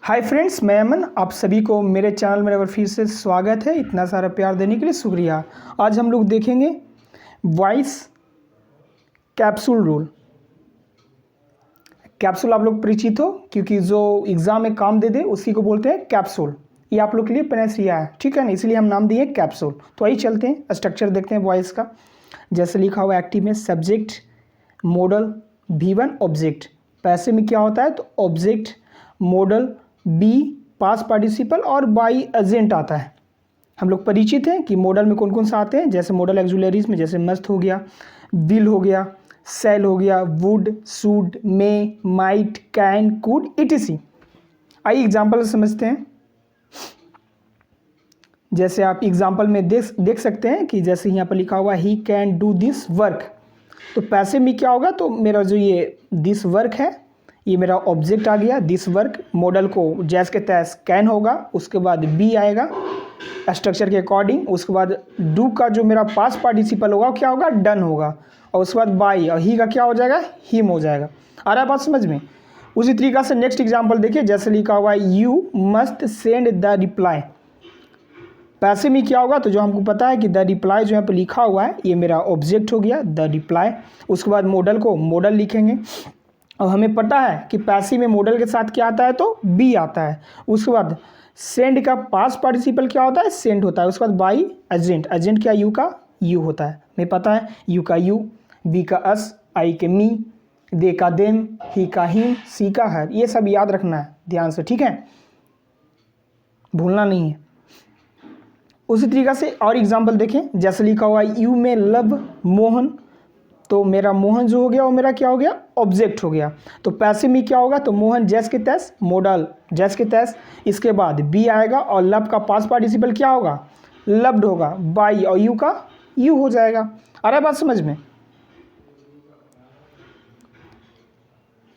Hi friends, मैं अमन। आप सभी को मेरे चैनल में एक बार फिर से स्वागत है। इतना सारा प्यार देने के लिए शुक्रिया। आज हम लोग देखेंगे वॉइस कैप्सूल रूल। कैप्सूल आप लोग परिचित हो, क्योंकि जो एग्ज़ाम में काम दे दे उसी को बोलते हैं कैप्सूल। ये आप लोग के लिए पेनेसिया है, ठीक है ना, इसलिए हम नाम दिए कैप्सूल। तो आइए चलते हैं, स्ट्रक्चर देखते हैं वॉइस का। जैसे लिखा हुआ एक्टिव में subject, model, V1 object. Passive में क्या होता है, तो object, modal, be past participle और बाई एजेंट आता है। हम लोग परिचित हैं कि मॉडल में कौन कौन सा आते हैं। जैसे मॉडल एक्जुलरीज में जैसे मस्त हो गया, विल हो गया, सेल हो गया, would, should, may, might, can, could, etc.. आइए एग्जाम्पल समझते हैं। जैसे आप एग्जाम्पल में देख सकते हैं कि जैसे यहाँ पर लिखा हुआ he can do this work. तो पैसिव में क्या होगा, तो मेरा जो ये दिस वर्क है, ये मेरा ऑब्जेक्ट आ गया दिस वर्क। मॉडल को जैस के तैस कैन होगा, उसके बाद बी आएगा स्ट्रक्चर के अकॉर्डिंग। उसके बाद डू का जो मेरा पास्ट पार्टिसिपल होगा क्या होगा, डन होगा। और उसके बाद बाई और ही का क्या हो जाएगा, हिम हो जाएगा। आ रहा है बात समझ में। उसी तरीका से नेक्स्ट एग्जाम्पल देखिए। जैसे लिखा हुआ है you must send the reply. पैसे में क्या होगा, तो जो हमको पता है कि द रिप्लाई जो यहाँ पे लिखा हुआ है ये मेरा ऑब्जेक्ट हो गया द रिप्लाई। उसके बाद मॉडल को मॉडल लिखेंगे। अब हमें पता है कि पैसिव में मॉडल के साथ क्या आता है, तो बी आता है। उसके बाद सेंड का पास्ट पार्टिसिपल क्या होता है, सेंड होता है। उसके बाद बाई एजेंट, एजेंट क्या यू का यू होता है। हमें पता है यू का यू, बी का अस, आई के मी, दे का देम, ही का हिम, सी का हर। ये सब याद रखना है ध्यान से, ठीक है, भूलना नहीं है। उसी तरीका से और एग्जाम्पल देखें। जैसे लिखा हुआ है यू में लव मोहन। तो मेरा मोहन जो हो गया वो मेरा क्या हो गया, ऑब्जेक्ट हो गया। तो पैसिव में क्या होगा, तो मोहन जैस के तैस, मॉडल जैस के तैस। इसके बाद बी आएगा और लव का पास्ट पार्टिसिपल क्या होगा, लव्ड होगा। बाई और यू का यू हो जाएगा। आ रहा है बात समझ में।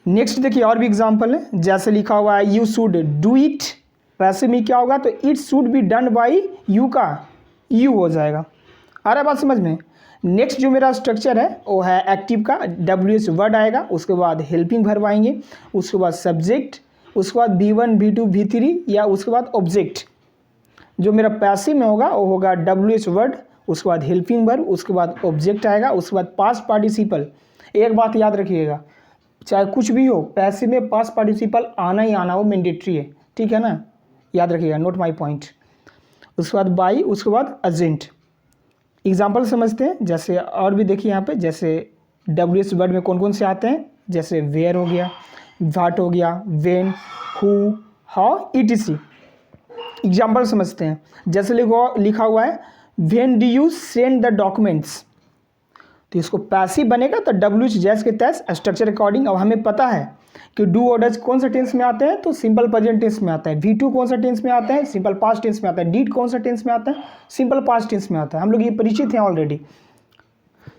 नेक्स्ट देखिए और भी एग्जाम्पल है। जैसे लिखा हुआ है you should do it. Passive में क्या होगा, तो it should be done by you का यू हो जाएगा। आ रहा है बात समझ में। नेक्स्ट जो मेरा स्ट्रक्चर है वो है एक्टिव का, WH वर्ड आएगा। उसके बाद हेल्पिंग वर्ब आएंगे। उसके बाद सब्जेक्ट, उसके बाद V1 V2 V3 या उसके बाद ऑब्जेक्ट। जो मेरा पैसिव में होगा वो होगा WH वर्ड, उसके बाद हेल्पिंग वर्ब, उसके बाद ऑब्जेक्ट आएगा, उसके बाद पास्ट पार्टिसिपल। एक बात याद रखिएगा, चाहे कुछ भी हो पैसिव में पास्ट पार्टिसिपल आना ही आना, वो मैंडेटरी है, ठीक है ना, याद रखिएगा, नोट माई पॉइंट। उसके बाद बाई, उसके बाद एजेंट। एग्जाम्पल समझते हैं। जैसे और भी देखिए यहाँ पे, जैसे WH वर्ड में कौन कौन से आते हैं। जैसे वेयर हो गया, व्हाट हो गया, when, who, how, ETC। Example समझते हैं। जैसे लिखा हुआ है when do you send the documents. तो इसको पैसिव बनेगा तो WH जैस के तैस स्ट्रक्चर अकॉर्डिंग। अब हमें पता है कि डू और डज कौन सा टेंस में आते हैं, तो सिंपल प्रेजेंट टेंस में आता है। V2 कौन सा टेंस में आता है, सिंपल पास्ट टेंस में आता है। डीड कौन सा टेंस में आता है, सिंपल पास्ट टेंस में आता है। हम लोग ये परिचित हैं ऑलरेडी।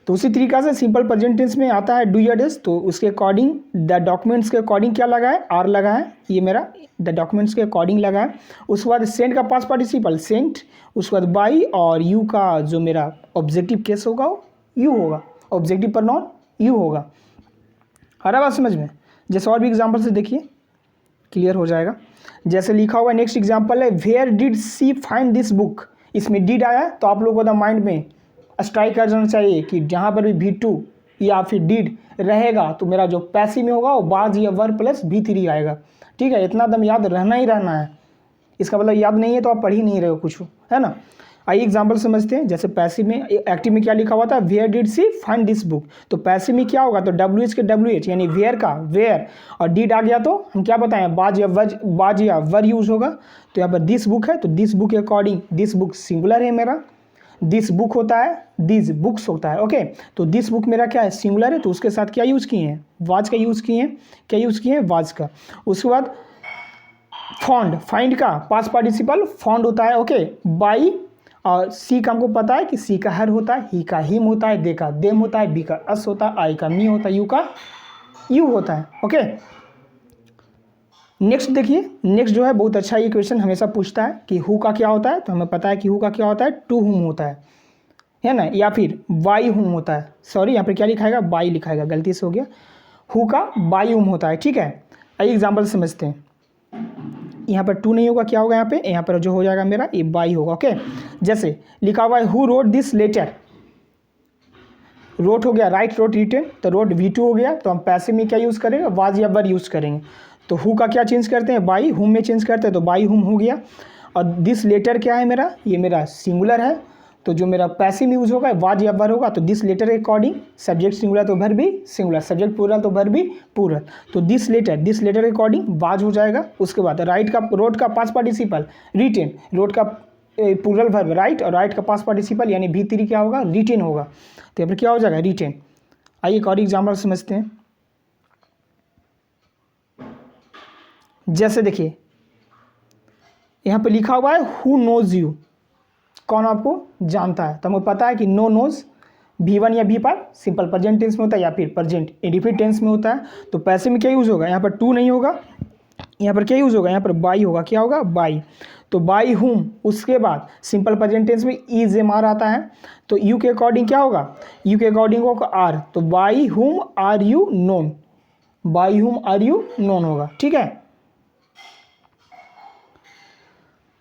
तो उसी तरीका से सिंपल प्रेजेंट टेंस में आता है डू या डज, तो उसके अकॉर्डिंग द डॉक्यूमेंट्स के अकॉर्डिंग क्या लगा है, आर लगा है। ये मेरा द डॉक्यूमेंट्स के अकॉर्डिंग लगा है। उसके बाद सेंड का पास्ट पार्टिसिपल सेंट। उसके बाद बाई और यू का जो मेरा ऑब्जेक्टिव केस होगा वो यू होगा, ऑब्जेक्टिव प्रोनाउन यू होगा। आ रहा बात समझ में। जैसे और भी एग्जाम्पल से देखिए, क्लियर हो जाएगा। जैसे लिखा हुआ नेक्स्ट एग्जाम्पल है where did she find this book. इसमें डिड आया तो आप लोगों को माइंड में स्ट्राइक कर जाना चाहिए कि जहाँ पर भी V2 या फिर डिड रहेगा तो मेरा जो पैसिव में होगा वो बाज या वर्ब प्लस V3 आएगा, ठीक है। इतना दम याद रहना ही रहना है। इसका मतलब याद नहीं है तो आप पढ़ ही नहीं रहे हो कुछ, है ना। आइए एग्जाम्पल समझते हैं। जैसे पैसिव में, एक्टिव में क्या लिखा हुआ था, where did she find this book. तो पैसिव में क्या होगा, तो WH के WH यानी वेयर का वेयर, और डिड आ गया तो हम क्या बताएं, बाज या वर यूज होगा। तो यहाँ पर दिस बुक है तो दिस बुक के अकॉर्डिंग दिस बुक सिंगुलर है मेरा, दिस बुक होता है, दिस बुक्स होता है, ओके। तो दिस बुक मेरा क्या है, सिंगुलर है, तो उसके साथ क्या यूज़ किए हैं, वाज का यूज़ किए हैं। क्या यूज़ किए हैं, वाज का। उसके बाद फाउंड, फाइंड का पास्ट पार्टिसिपल फाउंड होता है, ओके। बाई और सी का हमको पता है कि सी का हर होता है, ही का हिम होता है, दे का देम होता है, बी का अस होता है, आई का मी होता है, यू का यू होता है, ओके। नेक्स्ट देखिए, नेक्स्ट जो है बहुत अच्छा ये क्वेश्चन हमेशा पूछता है कि हु का क्या होता है। तो हमें पता है कि हु का क्या होता है, टू हुम होता है ना, या फिर बाई हुम होता है। सॉरी यहाँ पर क्या लिखाएगा, बाई लिखाएगा, गलती से हो गया। हु का बाई हुम होता है, ठीक है। आइए एग्जाम्पल समझते हैं। यहाँ पर टू नहीं होगा, क्या होगा यहाँ पर जो हो जाएगा मेरा ये बाई होगा। ओके, जैसे लिखा हुआ है who wrote this letter, wrote हो गया राइट, रोट रिटन, तो रोट V2 हो गया, तो हम पैसिव में क्या यूज़ करेंगे, वाज या वर यूज़ करेंगे। तो हु का क्या चेंज करते हैं, बाई, हुम में चेंज करते हैं, तो बाई हुम हो गया। और दिस लेटर क्या है मेरा, ये मेरा सिंगुलर है, तो जो मेरा पैसिव यूज होगा वाज या वर होगा। तो दिस लेटर के अकॉर्डिंग सब्जेक्ट सिंगुलर तो वर्ब भी सिंगुलर, सब्जेक्ट प्लूरल तो वर्ब भी प्लूरल। तो दिस लेटर के अकॉर्डिंग वाज हो जाएगा। उसके बाद राइट का, रोट का पास्ट पार्टिसिपल रिटेन, रोट का प्लूरल वर्ब राइट, और राइट का पास्ट पार्टिसिपल यानी V3 क्या होगा, रिटेन होगा। तो यहाँ पर क्या हो जाएगा, रिटेन। आइए एक और एग्जाम्पल समझते हैं। जैसे देखिए यहाँ पे लिखा हुआ है हु नोज यू, कौन आपको जानता है। तो हमें पता है कि नो नोज V1 या V पर सिंपल प्रेजेंट टेंस में होता है या फिर प्रेजेंट इंडिफिनिट टेंस में होता है। तो पैसे में क्या यूज़ होगा, यहाँ पर टू नहीं होगा, यहाँ पर क्या यूज़ होगा, यहाँ पर बाई होगा, क्या होगा, बाई। तो बाई हुम, उसके बाद सिंपल प्रेजेंट टेंस में इज एम आर आता है, तो यू के अकॉर्डिंग क्या होगा, यू के अकॉर्डिंग होगा आर, तो by whom are you known, by whom are you known होगा। ठीक है,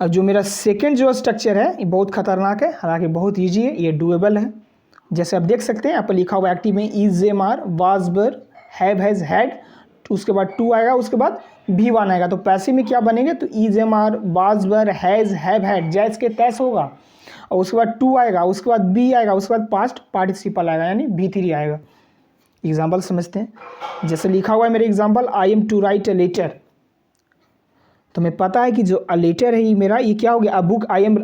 अब जो मेरा सेकंड जो स्ट्रक्चर है ये बहुत खतरनाक है, हालांकि बहुत ईजी है, ये डुएबल है। जैसे आप देख सकते हैं यहाँ पर लिखा हुआ एक्टिव में is am are was were have has had, उसके बाद टू आएगा, उसके बाद V1 आएगा। तो पैसिव में क्या बनेंगे, तो is am are was were has have had जैस के तैस होगा, और उसके बाद टू आएगा, उसके बाद बी आएगा, उसके बाद पास्ट पार्टिसिपल आएगा यानी V3 आएगा। एग्जाम्पल समझते हैं। जैसे लिखा हुआ है मेरे example, I am to write a letter, तो हमें पता है कि जो अ लेटर है ये मेरा, ये क्या हो गया, अ बुक आई एम